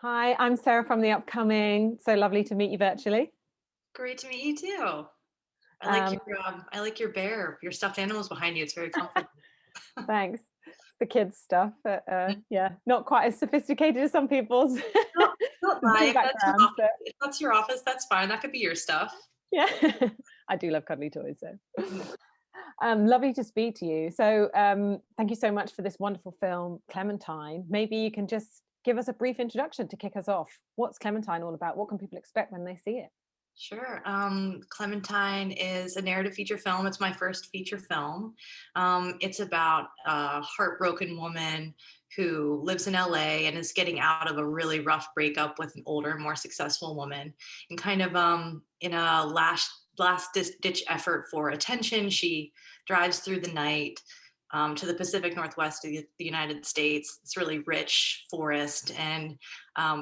Hi, I'm Sarah from the upcoming. So lovely to meet you virtually. Great to meet you too. Um, I like your bear, your stuffed animals behind you. It's very comforting. Thanks. The kids stuff, but yeah, not quite as sophisticated as some people's. Don't, don't lie. Big background, but If that's your office, that's fine. That could be your stuff. yeah, I do love cuddly toys. So Mhm. lovely to speak to you. So thank you so much for this wonderful film, Clementine. Maybe you can just give us a brief introduction to kick us off. What's Clementine all about? What can people expect when they see it? Sure. Clementine is a narrative feature film. It's my first feature film. It's about a heartbroken woman who lives in LA and is getting out of a really rough breakup with an older, more successful woman. And kind of in a ditch effort for attention, she drives through the night to the Pacific Northwest of the United States. It's really rich forest and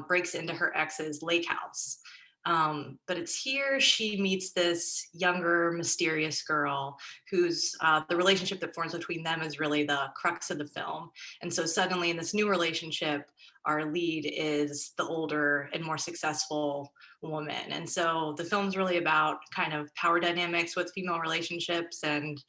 breaks into her ex's lake house. But it's here she meets this younger, mysterious girl who's the relationship that forms between them is really the crux of the film. And so suddenly, in this new relationship, our lead is the older and more successful woman. And so the film's really about kind of power dynamics with female relationships and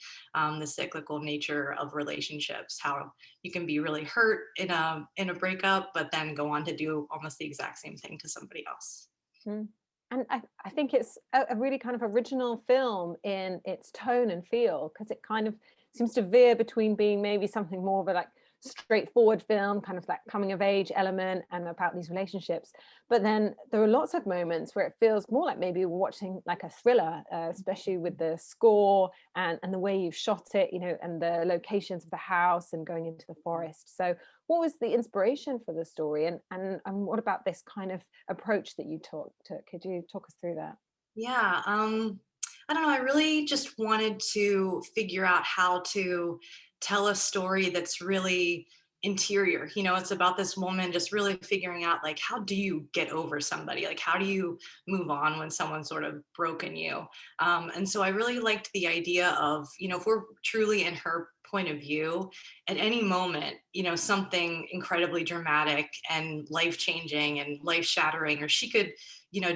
the cyclical nature of relationships, how you can be really hurt in a breakup, but then go on to do almost the exact same thing to somebody else. Mm. And I think it's a really kind of original film in its tone and feel, because it kind of seems to veer between being maybe something more of a like straightforward film, kind of that coming of age element and about these relationships. But then there are lots of moments where it feels more like maybe we're watching like a thriller, especially with the score and the way you've shot it, and the locations of the house and going into the forest. So what was the inspiration for the story, and what about this kind of approach that you took? Could you talk us through that? Yeah, I don't know. I really just wanted to figure out how to tell a story that's really interior. It's about this woman just really figuring out, like, how do you get over somebody? Like, how do you move on when someone's sort of broken you? And so I really liked the idea of, if we're truly in her point of view, at any moment, something incredibly dramatic and life changing and life shattering, or she could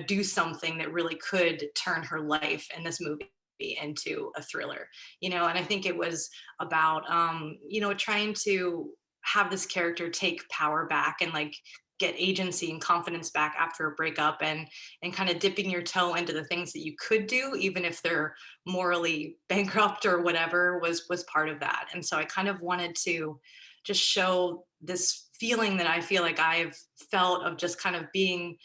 do something that really could turn her life in this movie into a thriller, and I think it was about, trying to have this character take power back and like get agency and confidence back after a breakup and kind of dipping your toe into the things that you could do even if they're morally bankrupt or whatever was part of that. And so I kind of wanted to just show this feeling that I feel like I've felt of just kind of being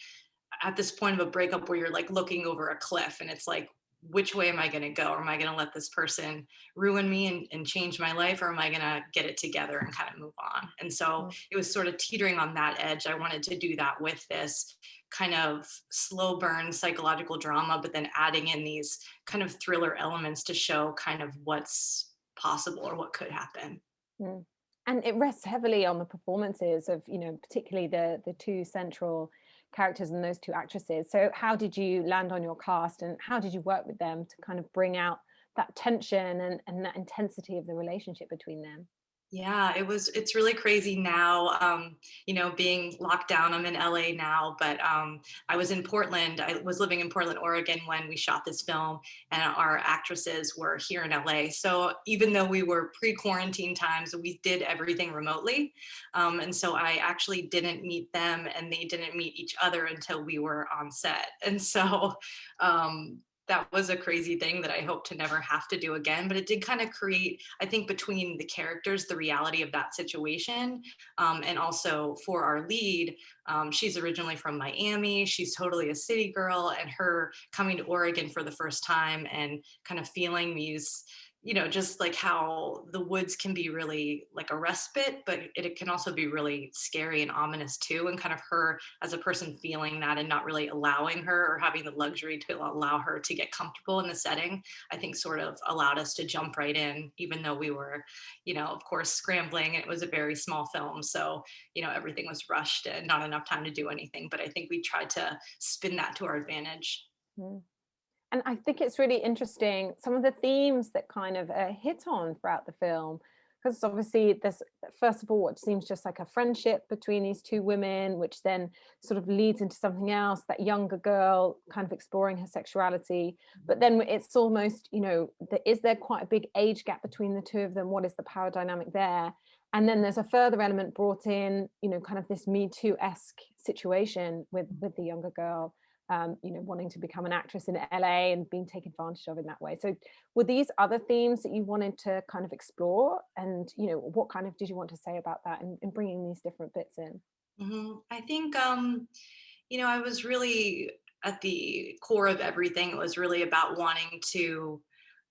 at this point of a breakup where you're like looking over a cliff and it's like, which way am I going to go? Or am I going to let this person ruin me and change my life? Or am I going to get it together and kind of move on? And so Mm. it was sort of teetering on that edge. I wanted to do that with this kind of slow burn psychological drama, but then adding in these kind of thriller elements to show kind of what's possible or what could happen. Mm. And it rests heavily on the performances of, particularly the two central characters and those two actresses. So how did you land on your cast, and how did you work with them to kind of bring out that tension and that intensity of the relationship between them? Yeah, it's really crazy now, being locked down. I'm in LA now, but I was in Portland. I was living in Portland, Oregon when we shot this film, and our actresses were here in LA. So even though we were pre-quarantine times, we did everything remotely. And so I actually didn't meet them and they didn't meet each other until we were on set. And so that was a crazy thing that I hope to never have to do again. But it did kind of create, I think, between the characters, the reality of that situation. And also for our lead, she's originally from Miami. She's totally a city girl, and her coming to Oregon for the first time and kind of feeling these, just like how the woods can be really like a respite, but it can also be really scary and ominous too. And kind of her as a person feeling that and not really allowing her or having the luxury to allow her to get comfortable in the setting, I think sort of allowed us to jump right in, even though we were, of course, scrambling, and it was a very small film. So, everything was rushed and not enough time to do anything. But I think we tried to spin that to our advantage. Mm. And I think it's really interesting some of the themes that kind of hit on throughout the film, because obviously there's, first of all, what seems just like a friendship between these two women, which then sort of leads into something else, that younger girl kind of exploring her sexuality. But then it's almost, you know, is there quite a big age gap between the two of them? What is the power dynamic there? And then there's a further element brought in, you know, kind of this Me Too-esque situation with the younger girl, you know, wanting to become an actress in LA and being taken advantage of in that way. So were these other themes that you wanted to kind of explore? And, you know, what kind of did you want to say about that in bringing these different bits in? I think, you know, I was really at the core of everything. It was really about wanting to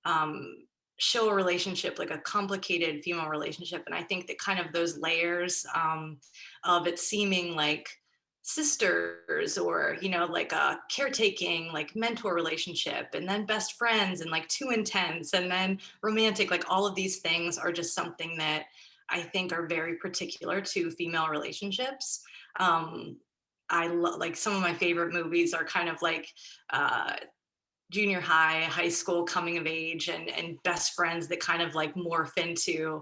um, show a relationship, like a complicated female relationship. And I think that kind of those layers of it seeming like sisters, or, you know, like a caretaking, like mentor relationship, and then best friends, and like too intense, and then romantic, like all of these things are just something that I think are very particular to female relationships. Um, like some of my favorite movies are kind of like uh, junior high, high school coming of age, and best friends that kind of like morph into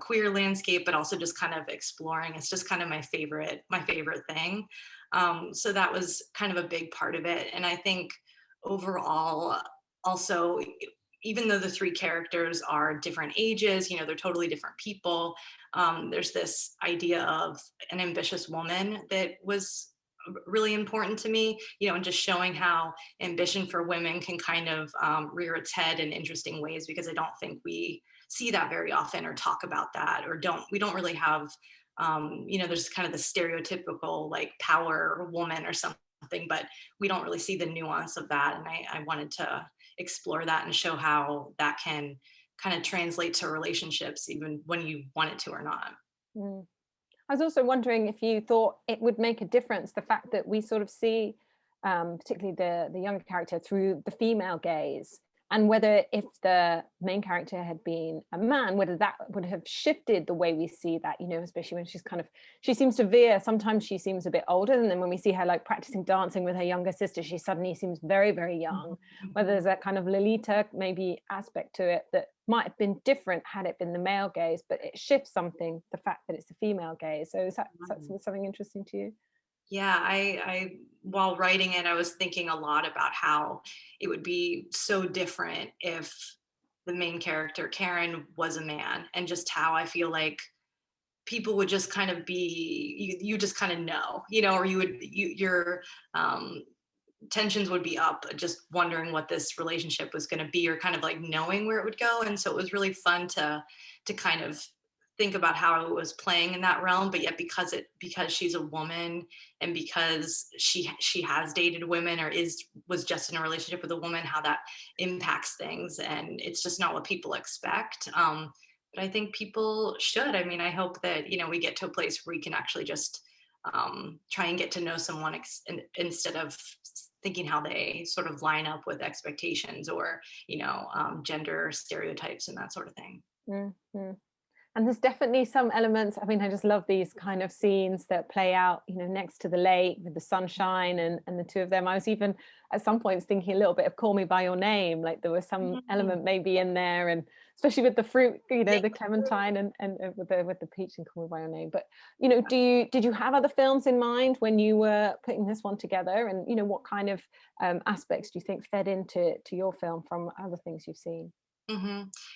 queer landscape, but also just kind of exploring. It's just kind of my favorite thing. So that was kind of a big part of it. And I think overall, also, even though the three characters are different ages, you know, they're totally different people. There's this idea of an ambitious woman that was really important to me, you know, and just showing how ambition for women can kind of rear its head in interesting ways, because I don't think we see that very often or talk about that, or we don't really have, you know, there's kind of the stereotypical like power woman or something, but we don't really see the nuance of that. And I wanted to explore that and show how that can kind of translate to relationships, even when you want it to or not. Mm. I was also wondering if you thought it would make a difference, the fact that we sort of see, particularly the younger character, through the female gaze, and whether if the main character had been a man, whether that would have shifted the way we see that, you know, especially when she seems to veer. Sometimes she seems a bit older, and then when we see her like practicing dancing with her younger sister, she suddenly seems very, very young. Whether there's that kind of Lolita maybe aspect to it that might have been different had it been the male gaze, but it shifts something, the fact that it's the female gaze. So is that something interesting to you? Yeah, I while writing it, I was thinking a lot about how it would be so different if the main character, Karen, was a man, and just how I feel like people would just kind of be, you just kind of know, you know, or your tensions would be up, just wondering what this relationship was going to be, or kind of like knowing where it would go. And so it was really fun to kind of think about how it was playing in that realm, but yet because she's a woman, and because she has dated women, or was just in a relationship with a woman, how that impacts things. And it's just not what people expect. But I think people should. I mean, I hope that, you know, we get to a place where we can actually just try and get to know someone instead of thinking how they sort of line up with expectations, or, you know, gender stereotypes and that sort of thing. Mm-hmm. And there's definitely some elements. I mean, I just love these kind of scenes that play out, you know, next to the lake with the sunshine and the two of them. I was even at some points thinking a little bit of Call Me by Your Name, like there was some element maybe in there, and especially with the fruit, you know, the Clementine and with the peach and Call Me by Your Name. But, you know, did you have other films in mind when you were putting this one together? And, you know, what kind of aspects do you think fed into your film from other things you've seen?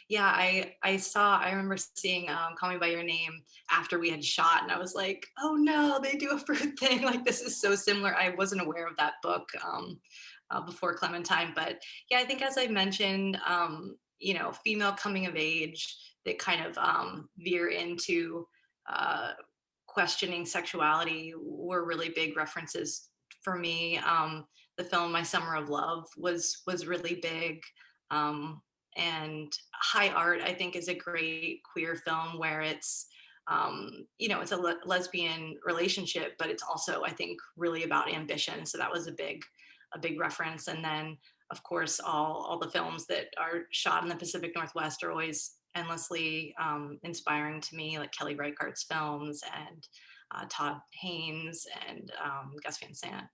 Yeah, I remember seeing Call Me by Your Name after we had shot, and I was like, oh no, they do a fruit thing. Like, this is so similar. I wasn't aware of that book before Clementine, but yeah, I think, as I mentioned, you know, female coming of age that kind of veer into uh, questioning sexuality were really big references for me. The film My Summer of Love was really big. Um, and High Art, I think, is a great queer film where it's, you know, it's a lesbian relationship, but it's also, I think, really about ambition. So that was a big reference. And then, of course, all the films that are shot in the Pacific Northwest are always endlessly inspiring to me, like Kelly Reichardt's films, and Todd Haynes, and Gus Van Sant.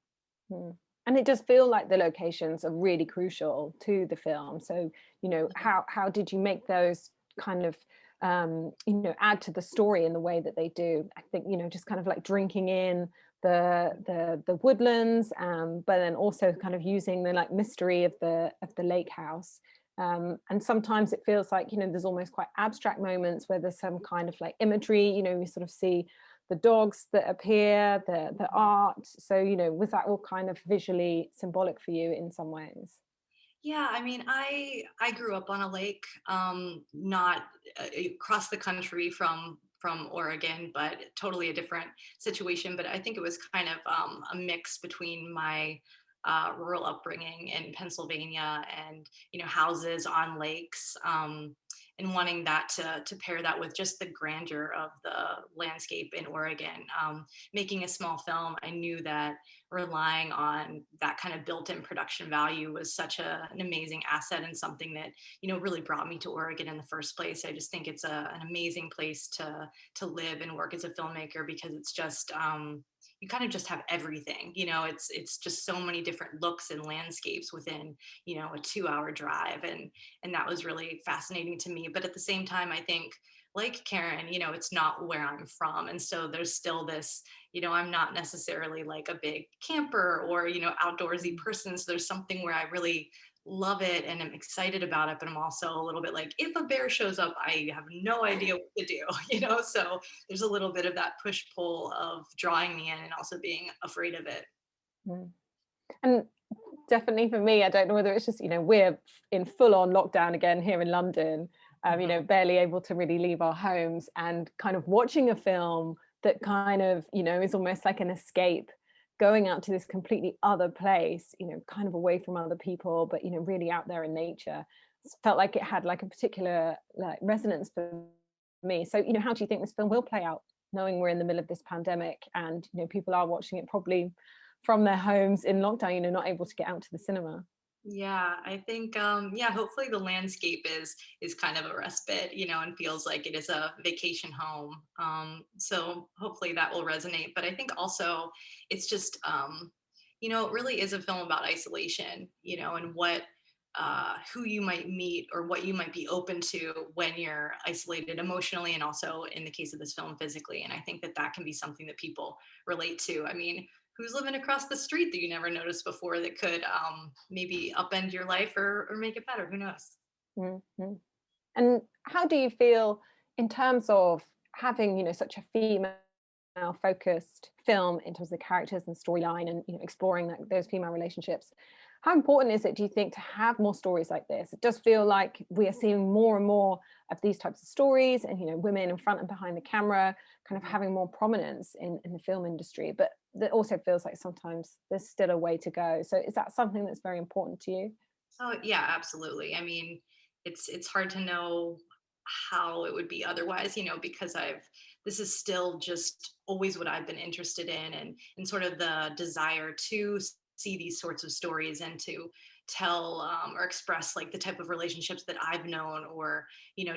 Mm. And it does feel like the locations are really crucial to the film. So, you know, how did you make those kind of add to the story in the way that they do. I think, just kind of like drinking in the woodlands, but then also kind of using the like mystery of the lake house. And sometimes it feels like, there's almost quite abstract moments where there's some kind of like imagery, we sort of see the dogs that appear, the art. So, was that all kind of visually symbolic for you in some ways? Yeah, I mean, I grew up on a lake, not across the country from Oregon, but totally a different situation. But I think it was kind of a mix between my rural upbringing in Pennsylvania and houses on lakes, and wanting that to pair that with just the grandeur of the landscape in Oregon. Making a small film, I knew that relying on that kind of built-in production value was such an amazing asset, and something that really brought me to Oregon in the first place. I just think it's an amazing place to live and work as a filmmaker, because it's just you kind of just have everything. It's just so many different looks and landscapes within a 2-hour drive, and that was really fascinating to me. But at the same time, I think, like Karen, it's not where I'm from, and so there's still this, I'm not necessarily like a big camper or outdoorsy person. So there's something where I really love it and I'm excited about it, but I'm also a little bit like, if a bear shows up, I have no idea what to do. So there's a little bit of that push pull of drawing me in and also being afraid of it. Mm. And definitely for me, I don't know whether it's just, we're in full on lockdown again here in London, barely able to really leave our homes, and kind of watching a film that kind of, is almost like an escape, going out to this completely other place, kind of away from other people, but, really out there in nature. It felt like it had like a particular like resonance for me. So, how do you think this film will play out, knowing we're in the middle of this pandemic and, people are watching it probably from their homes in lockdown, not able to get out to the cinema? Yeah, I think hopefully the landscape is kind of a respite, and feels like it is a vacation home. So hopefully that will resonate. But I think also it's just it really is a film about isolation, and what who you might meet or what you might be open to when you're isolated emotionally, and also in the case of this film, physically. And I think that can be something that people relate to. I mean, who's living across the street that you never noticed before that could maybe upend your life or make it better? Who knows? Mm-hmm. And how do you feel in terms of having, such a female focused film in terms of the characters and storyline, and exploring those female relationships? How important is it, do you think, to have more stories like this? It does feel like we are seeing more and more of these types of stories, and women in front and behind the camera kind of having more prominence in the film industry, but that also feels like sometimes there's still a way to go. So is that something that's very important to you? Oh yeah, absolutely. I mean, it's hard to know how it would be otherwise, because this is still just always what I've been interested in, and sort of the desire to see these sorts of stories and to tell or express like the type of relationships that I've known, or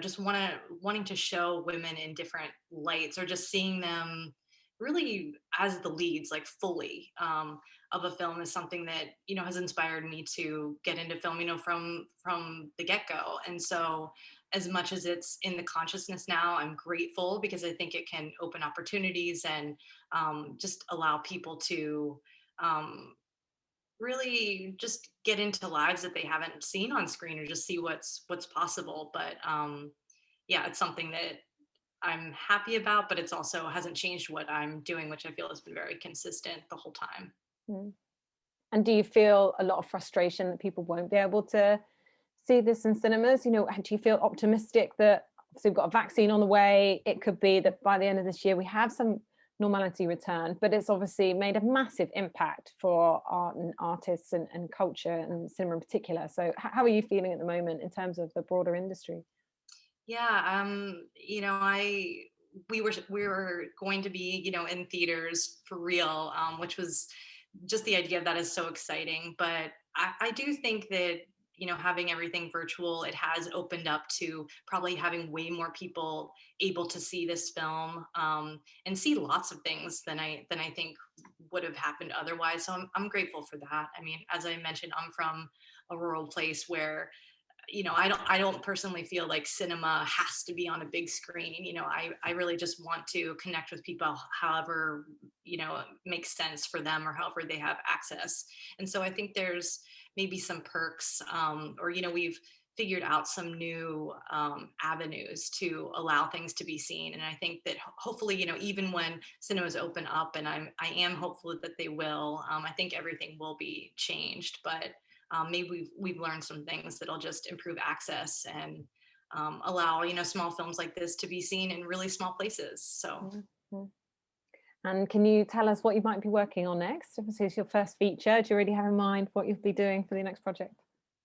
just wanting to show women in different lights, or just seeing them really as the leads, like fully, of a film, is something that has inspired me to get into film, from the get-go. And so as much as it's in the consciousness now, I'm grateful, because I think it can open opportunities and just allow people to really just get into lives that they haven't seen on screen, or just see what's possible. But yeah, it's something that I'm happy about, but it's also hasn't changed what I'm doing, which I feel has been very consistent the whole time. Mm. And do you feel a lot of frustration that people won't be able to see this in cinemas? Do you feel optimistic that, so we've got a vaccine on the way, it could be that by the end of this year we have some normality return, but it's obviously made a massive impact for art and artists and culture and cinema in particular. So how are you feeling at the moment in terms of the broader industry? Yeah, we were going to be, in theaters for real, which was just the idea of that is so exciting. But I do think that having everything virtual, it has opened up to probably having way more people able to see this film, and see lots of things than I think would have happened otherwise. So I'm grateful for that. I mean, as I mentioned, I'm from a rural place where you know, I don't personally feel like cinema has to be on a big screen. You know, I really just want to connect with people however, you know, makes sense for them or however they have access. And so I think there's maybe some perks, or, you know, we've figured out some new avenues to allow things to be seen. And I think that hopefully, you know, even when cinemas open up, and I am hopeful that they will, I think everything will be changed. But maybe we've learned some things that'll just improve access and allow, you know, small films like this to be seen in really small places. So. Mhm. And can you tell us what you might be working on next? Obviously, it's your first feature. Do you already have in mind what you'll be doing for the next project?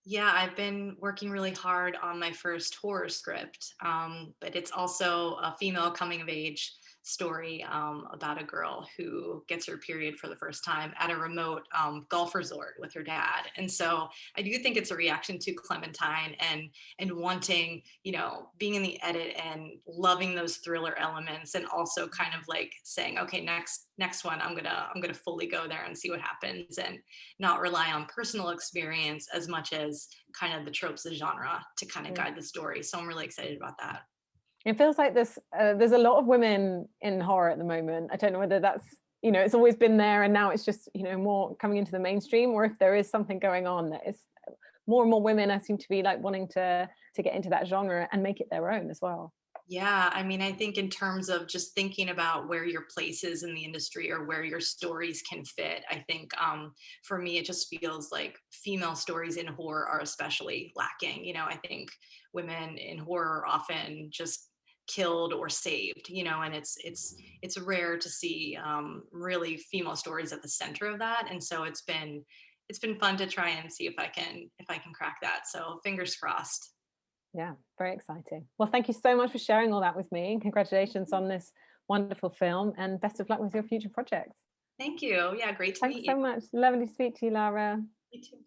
Yeah, I've been working really hard on my first horror script, but it's also a female coming of age story about a girl who gets her period for the first time at a remote golf resort with her dad. And so I do think it's a reaction to Clementine and wanting, you know, being in the edit and loving those thriller elements, and also kind of like saying, okay, next one, I'm gonna fully go there and see what happens, and not rely on personal experience as much as kind of the tropes of genre to kind of guide the story. So I'm really excited about that. It feels like there's a lot of women in horror at the moment. I don't know whether that's, you know, it's always been there and now it's just, you know, more coming into the mainstream, or if there is something going on that is more and more women seem to be like wanting to get into that genre and make it their own as well. Yeah, I mean, I think in terms of just thinking about where your place is in the industry or where your stories can fit, I think for me, it just feels like female stories in horror are especially lacking. You know, I think women in horror are often just killed or saved, you know, and it's rare to see really female stories at the center of that. And so it's been fun to try and see if I can crack that. So fingers crossed. Yeah, very exciting. Well, thank you so much for sharing all that with me, and congratulations on this wonderful film, and best of luck with your future projects. Thank you. Yeah, great to Thanks meet you. so much. Lovely to speak to you, Lara. You too.